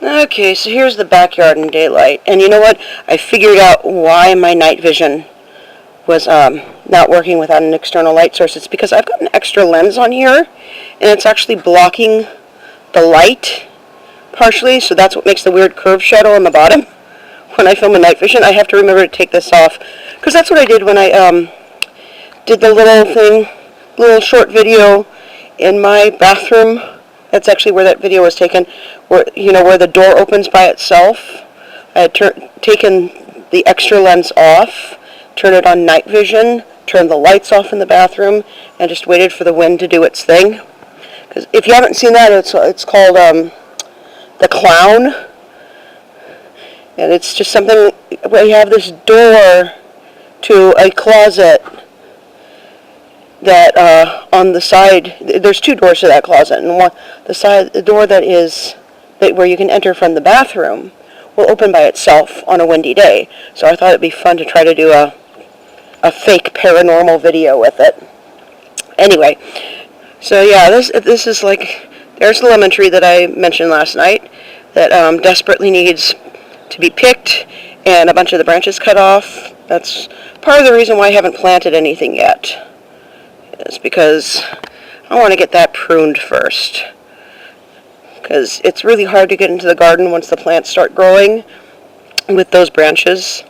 Okay, so here's the backyard in daylight. And you know what? I figured out why my night vision was not working without an external light source. It's because I've got an extra lens on here, and it's actually blocking the light partially, so that's what makes the weird curved shadow on the bottom. When I film a night vision, I have to remember to take this off, because that's what I did when I did the little short video in my bathroom. That's actually where that video was taken, where the door opens by itself. I had taken the extra lens off, turned it on night vision, turned the lights off in the bathroom, and just waited for the wind to do its thing. Because if you haven't seen that, it's called The Clown, and it's just something where you have this door to a closet that on the side, there's two doors to that closet, and the door where you can enter from the bathroom will open by itself on a windy day. So I thought it'd be fun to try to do a fake paranormal video with it. Anyway, so yeah, this is like, there's the lemon tree that I mentioned last night that desperately needs to be picked and a bunch of the branches cut off. That's part of the reason why I haven't planted anything yet. Is because I want to get that pruned first, because it's really hard to get into the garden once the plants start growing with those branches.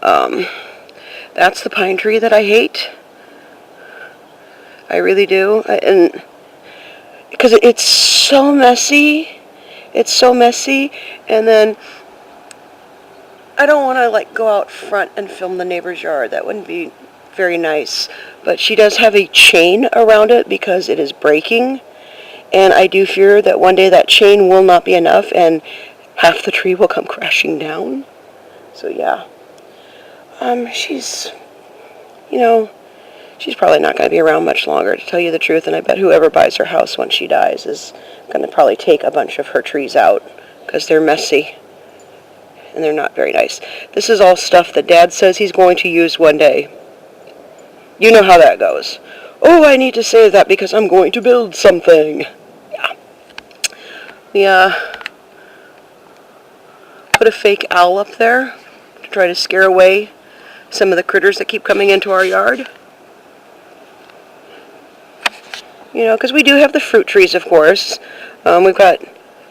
That's the pine tree that I hate. I really do, and because it's so messy. It's so messy, and then I don't want to go out front and film the neighbor's yard. That wouldn't be very nice. But she does have a chain around it because it is breaking, and I do fear that one day that chain will not be enough and half the tree will come crashing down. So yeah, she's probably not going to be around much longer, to tell you the truth, and I bet whoever buys her house when she dies is going to probably take a bunch of her trees out because they're messy and they're not very nice. This is all stuff that Dad says he's going to use one day. You know how that goes. Oh, I need to save that because I'm going to build something. Yeah. Put a fake owl up there to try to scare away some of the critters that keep coming into our yard. Because we do have the fruit trees, of course. We've got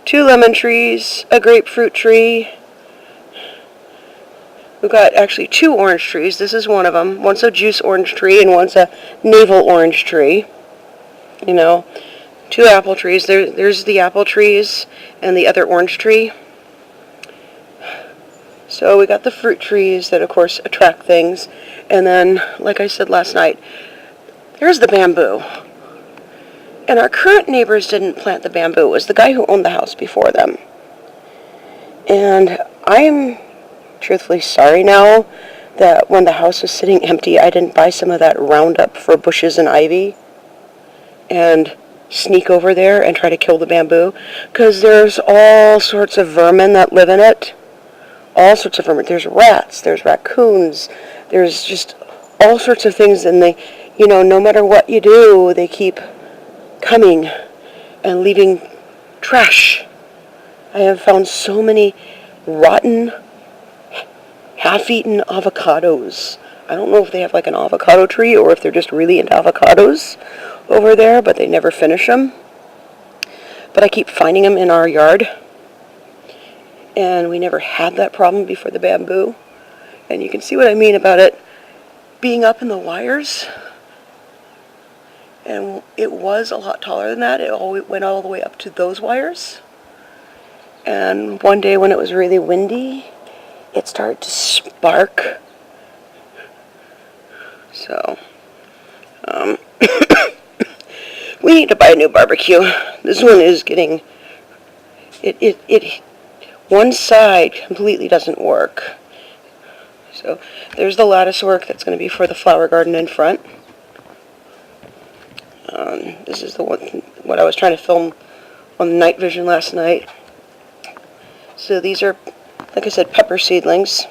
2 lemon trees, a grapefruit tree. We've got actually 2 orange trees. This is one of them. One's a juice orange tree and one's a navel orange tree. 2 apple trees. There's the apple trees and the other orange tree. So we got the fruit trees that, of course, attract things. And then, like I said last night, there's the bamboo. And our current neighbors didn't plant the bamboo. It was the guy who owned the house before them. And I'm truthfully sorry now that when the house was sitting empty, I didn't buy some of that Roundup for bushes and ivy and sneak over there and try to kill the bamboo, because there's all sorts of vermin that live in it. All sorts of vermin. There's rats, there's raccoons, there's just all sorts of things, and they, no matter what you do, they keep coming and leaving trash. I have found so many rotten, half-eaten avocados. I don't know if they have an avocado tree or if they're just really into avocados over there, but they never finish them. But I keep finding them in our yard, and we never had that problem before the bamboo. And you can see what I mean about it being up in the wires. And it was a lot taller than that. It went all the way up to those wires. And one day when it was really windy, it started to spark. So, we need to buy a new barbecue. This one is getting, one side completely doesn't work. So, there's the lattice work that's going to be for the flower garden in front. This is what I was trying to film on the night vision last night. So these are, like I said, pepper seedlings.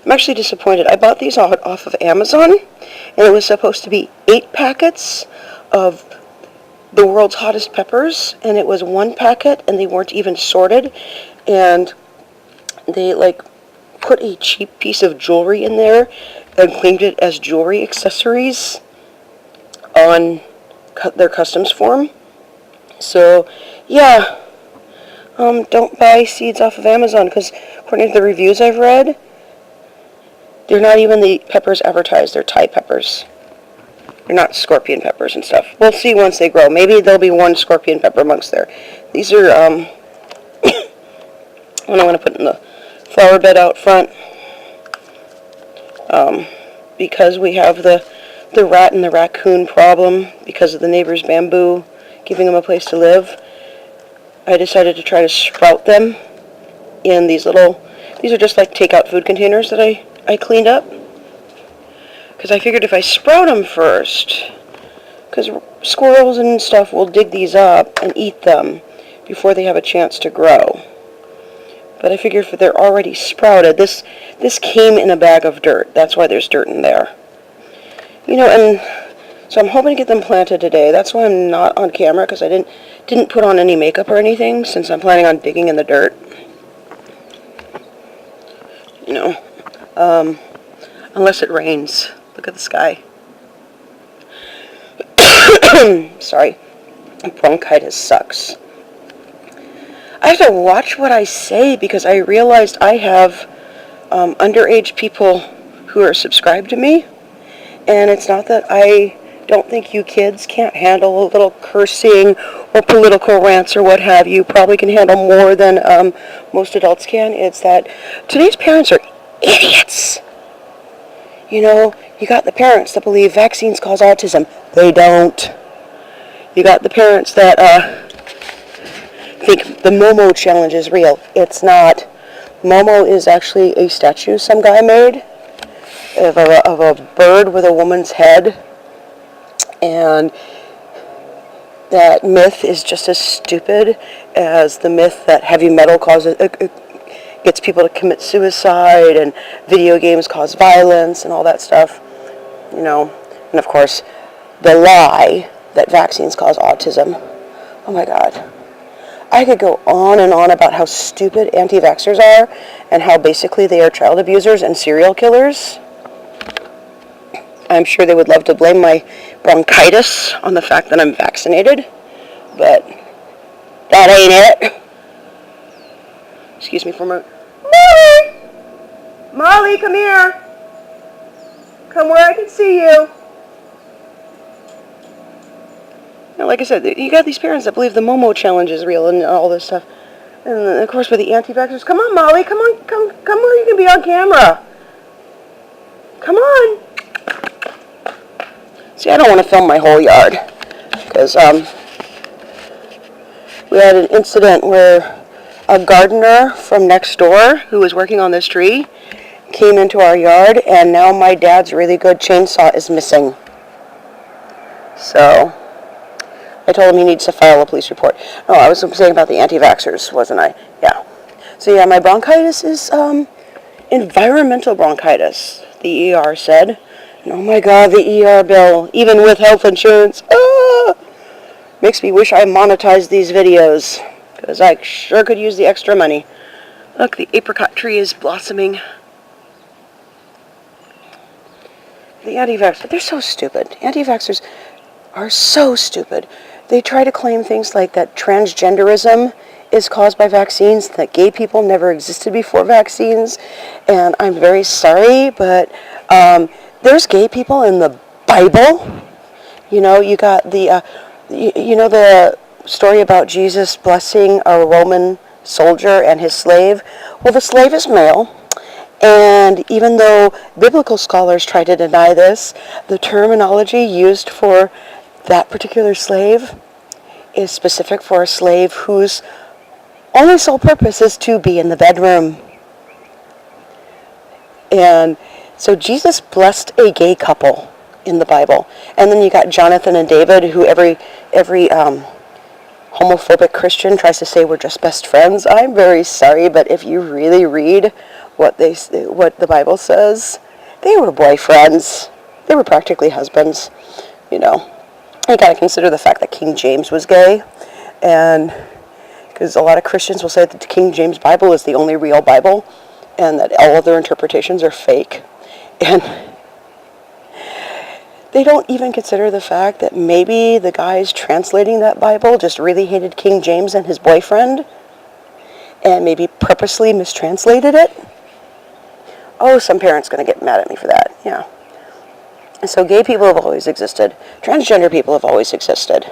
I'm actually disappointed. I bought these off of Amazon, and it was supposed to be 8 packets of the world's hottest peppers, and it was one packet, and they weren't even sorted, and they like put a cheap piece of jewelry in there and claimed it as jewelry accessories on their customs form. So, yeah, don't buy seeds off of Amazon, because according to the reviews I've read, they're not even the peppers advertised. They're Thai peppers. They're not scorpion peppers and stuff. We'll see once they grow. Maybe there'll be one scorpion pepper amongst there. These are, and I'm going to put in the flower bed out front, because we have the rat and the raccoon problem because of the neighbor's bamboo giving them a place to live. I decided to try to sprout them in these are just like takeout food containers that I cleaned up. Because I figured if I sprout them first, because squirrels and stuff will dig these up and eat them before they have a chance to grow. But I figured if they're already sprouted, this came in a bag of dirt. That's why there's dirt in there. And so I'm hoping to get them planted today. That's why I'm not on camera, because I didn't put on any makeup or anything, since I'm planning on digging in the dirt. Unless it rains. Look at the sky. Sorry. Bronchitis sucks. I have to watch what I say, because I realized I have underage people who are subscribed to me. And it's not that I don't think you kids can't handle a little cursing or political rants or what have you. Probably can handle more than most adults can. It's that today's parents are idiots. You got the parents that believe vaccines cause autism. They don't. You got the parents that think the Momo challenge is real. It's not. Momo is actually a statue some guy made of a bird with a woman's head. And that myth is just as stupid as the myth that heavy metal gets people to commit suicide, and video games cause violence and all that stuff. And of course, the lie that vaccines cause autism. Oh my God. I could go on and on about how stupid anti-vaxxers are, and how basically they are child abusers and serial killers. I'm sure they would love to blame my bronchitis on the fact that I'm vaccinated, but that ain't it. Excuse me for a moment. Molly, come here. Come where I can see you. Like I said, you got these parents that believe the Momo challenge is real and all this stuff. And of course with the anti-vaxxers, come on Molly, come where you can be on camera. Come on. See, I don't want to film my whole yard, because we had an incident where a gardener from next door who was working on this tree came into our yard, and now my dad's really good chainsaw is missing. So I told him he needs to file a police report. Oh, I was saying about the anti-vaxxers, wasn't I? Yeah. So yeah, my bronchitis is environmental bronchitis, the ER said. And oh my God, the ER bill, even with health insurance, makes me wish I monetized these videos, because I sure could use the extra money. Look, the apricot tree is blossoming. The anti-vaxxers, they're so stupid. Anti-vaxxers are so stupid. They try to claim things like that transgenderism is caused by vaccines, that gay people never existed before vaccines, and I'm very sorry, but there's gay people in the Bible. You got the, the story about Jesus blessing a Roman soldier and his slave. Well, the slave is male, and even though biblical scholars try to deny this, the terminology used for that particular slave is specific for a slave whose only sole purpose is to be in the bedroom. And so Jesus blessed a gay couple in the Bible. And then you got Jonathan and David, who every homophobic Christian tries to say we're just best friends. I'm very sorry, but if you really read what the Bible says, they were boyfriends. They were practically husbands, you got to consider the fact that King James was gay, and because a lot of Christians will say that the King James Bible is the only real Bible, and that all other interpretations are fake. And they don't even consider the fact that maybe the guys translating that Bible just really hated King James and his boyfriend, and maybe purposely mistranslated it. Oh, some parent's going to get mad at me for that, yeah. And so gay people have always existed. Transgender people have always existed.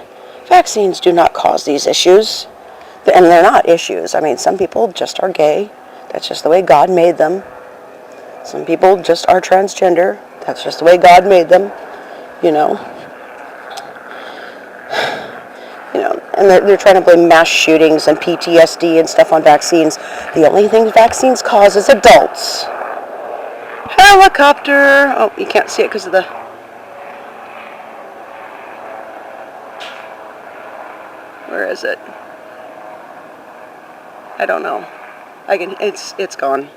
Vaccines do not cause these issues. And they're not issues. I mean, some people just are gay. That's just the way God made them. Some people just are transgender. That's just the way God made them. You know, and they're trying to blame mass shootings and PTSD and stuff on vaccines. The only thing vaccines cause is adults. Helicopter! Oh, you can't see it because of the... Where is it? I don't know. It's gone.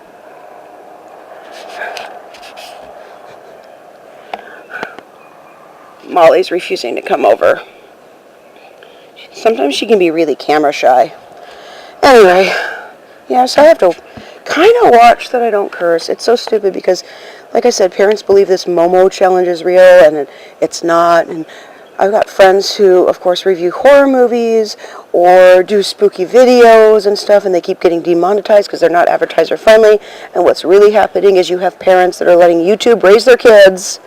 Molly's refusing to come over. Sometimes she can be really camera shy. Anyway, yeah, so I have to kind of watch that I don't curse. It's so stupid because, like I said, parents believe this Momo challenge is real, and it's not. And I've got friends who, of course, review horror movies or do spooky videos and stuff, and they keep getting demonetized because they're not advertiser friendly. And what's really happening is you have parents that are letting YouTube raise their kids,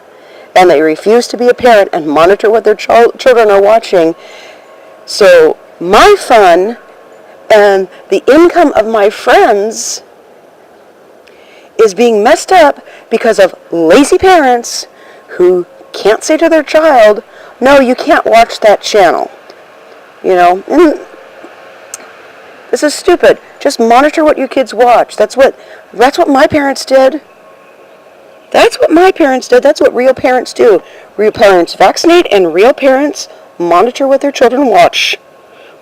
and they refuse to be a parent and monitor what their children are watching. So my fun and the income of my friends is being messed up because of lazy parents who can't say to their child, no, you can't watch that channel. You know, and this is stupid. Just monitor what your kids watch. That's what my parents did. That's what my parents did. That's what real parents do. Real parents vaccinate, and real parents monitor what their children watch.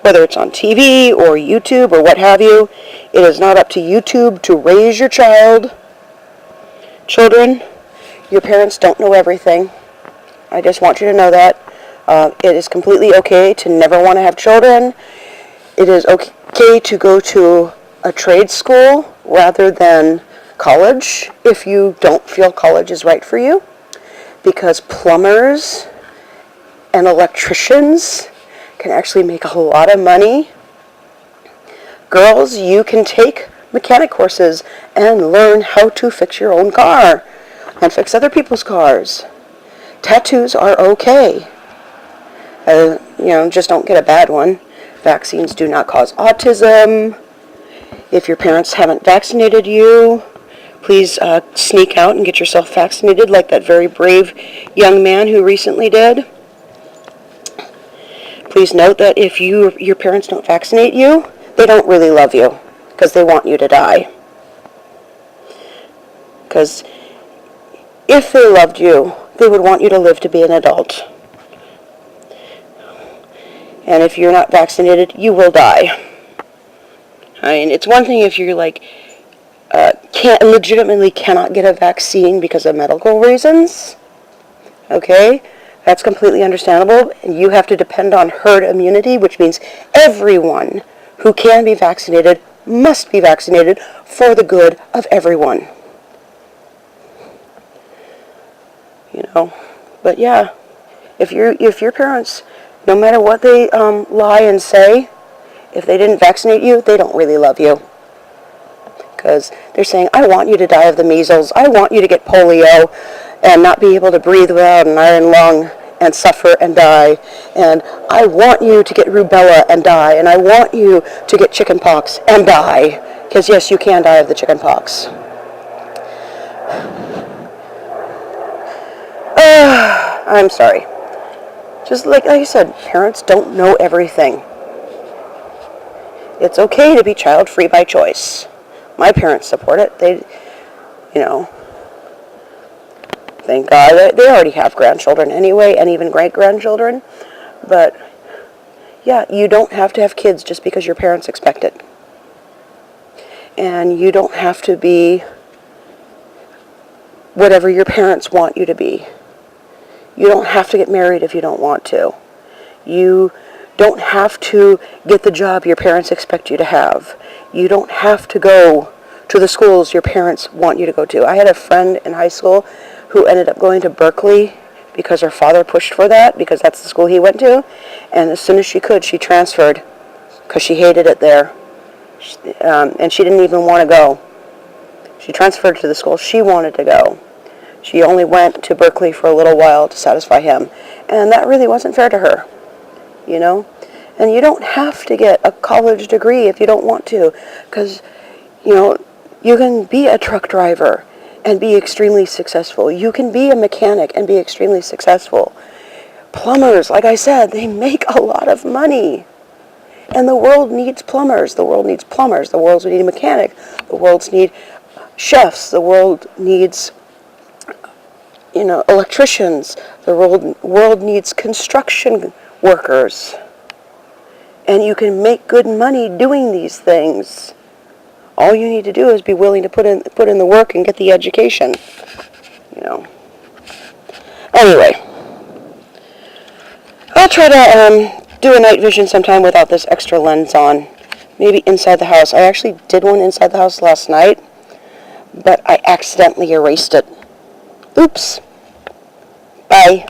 Whether it's on TV or YouTube or what have you, it is not up to YouTube to raise your child. Children, your parents don't know everything. I just want you to know that. It is completely okay to never want to have children. It is okay to go to a trade school rather than college if you don't feel college is right for you, because plumbers and electricians can actually make a lot of money. Girls, you can take mechanic courses and learn how to fix your own car and fix other people's cars. Tattoos are okay. Just don't get a bad one. Vaccines do not cause autism. If your parents haven't vaccinated you, please sneak out and get yourself vaccinated like that very brave young man who recently did. Please note that if your parents don't vaccinate you, they don't really love you because they want you to die. Because if they loved you, they would want you to live to be an adult. And if you're not vaccinated, you will die. I mean, it's one thing if you're like, legitimately cannot get a vaccine because of medical reasons. Okay? That's completely understandable. And you have to depend on herd immunity, which means everyone who can be vaccinated must be vaccinated for the good of everyone. But yeah, if your parents, no matter what they lie and say, if they didn't vaccinate you, they don't really love you. Because they're saying, I want you to die of the measles, I want you to get polio and not be able to breathe without an iron lung and suffer and die, and I want you to get rubella and die, and I want you to get chicken pox and die. Because yes, you can die of the chicken pox. I'm sorry. Just like I said, parents don't know everything. It's okay to be child-free by choice. My parents support it. They, thank God. They already have grandchildren anyway, and even great-grandchildren. But, yeah, you don't have to have kids just because your parents expect it. And you don't have to be whatever your parents want you to be. You don't have to get married if you don't want to. You don't have to get the job your parents expect you to have. You don't have to go to the schools your parents want you to go to. I had a friend in high school who ended up going to Berkeley because her father pushed for that, because that's the school he went to. And as soon as she could, she transferred because she hated it there. And she didn't even want to go. She transferred to the school she wanted to go. She only went to Berkeley for a little while to satisfy him. And that really wasn't fair to her, you know? And you don't have to get a college degree if you don't want to, because, you know, you can be a truck driver and be extremely successful. You can be a mechanic and be extremely successful. Plumbers, like I said, they make a lot of money. And the world needs plumbers. The world needs plumbers. The world needs a mechanic. The world needs chefs. The world needs, you know, electricians. The world needs construction workers. And you can make good money doing these things. All you need to do is be willing to put in the work and get the education, you know. Anyway, I'll try to do a night vision sometime without this extra lens on. Maybe inside the house. I actually did one inside the house last night, but I accidentally erased it. Oops. Bye.